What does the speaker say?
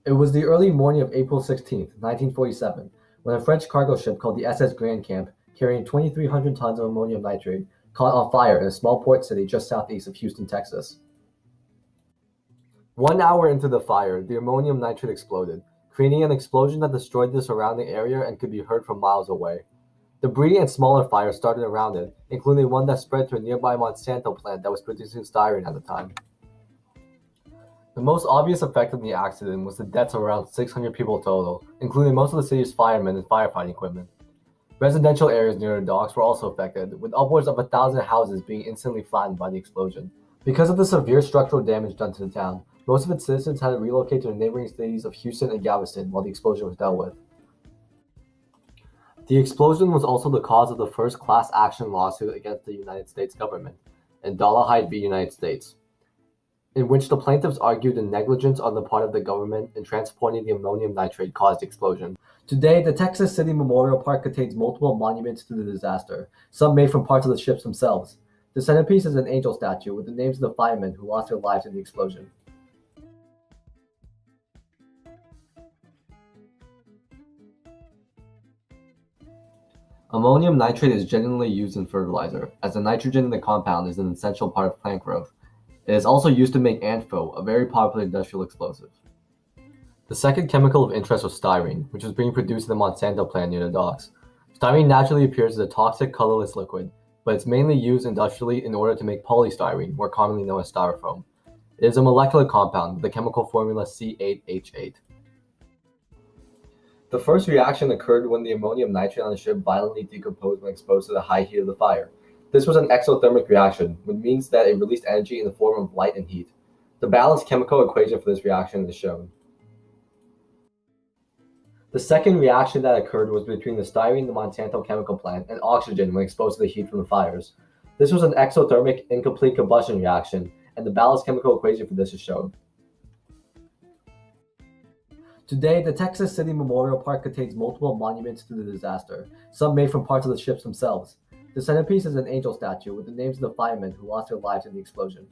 It was the early morning of April 16th, 1947, when a French cargo ship called the SS Grand Camp, carrying 2,300 tons of ammonium nitrate, caught on fire in a small port city just southeast of Houston, Texas. 1 hour into the fire, the ammonium nitrate exploded, creating an explosion that destroyed the surrounding area and could be heard from miles away. Debris and smaller fires started around it, including one that spread to a nearby Monsanto plant that was producing styrene at the time. The most obvious effect of the accident was the deaths of around 600 people total, including most of the city's firemen and firefighting equipment. Residential areas near the docks were also affected, with upwards of 1,000 houses being instantly flattened by the explosion. Because of the severe structural damage done to the town, most of its citizens had to relocate to the neighboring cities of Houston and Galveston while the explosion was dealt with. The explosion was also the cause of the first class action lawsuit against the United States government, in Dollarhide v. United States, in which the plaintiffs argued the negligence on the part of the government in transporting the ammonium nitrate caused the explosion. Today, the Texas City Memorial Park contains multiple monuments to the disaster, some made from parts of the ships themselves. The centerpiece is an angel statue with the names of the firemen who lost their lives in the explosion. Ammonium nitrate is generally used in fertilizer, as the nitrogen in the compound is an essential part of plant growth. It is also used to make ANFO, a very popular industrial explosive. The second chemical of interest was styrene, which was being produced in the Monsanto plant near the docks. Styrene naturally appears as a toxic, colorless liquid, but it's mainly used industrially in order to make polystyrene, more commonly known as styrofoam. It is a molecular compound with the chemical formula C8H8. The first reaction occurred when the ammonium nitrate on the ship violently decomposed when exposed to the high heat of the fire. This was an exothermic reaction, which means that it released energy in the form of light and heat. The balanced chemical equation for this reaction is shown. The second reaction that occurred was between the styrene in the Monsanto chemical plant and oxygen when exposed to the heat from the fires. This was an exothermic incomplete combustion reaction, and the balanced chemical equation for this is shown. Today, the Texas City Memorial Park contains multiple monuments to the disaster, some made from parts of the ships themselves. The centerpiece is an angel statue with the names of the firemen who lost their lives in the explosion.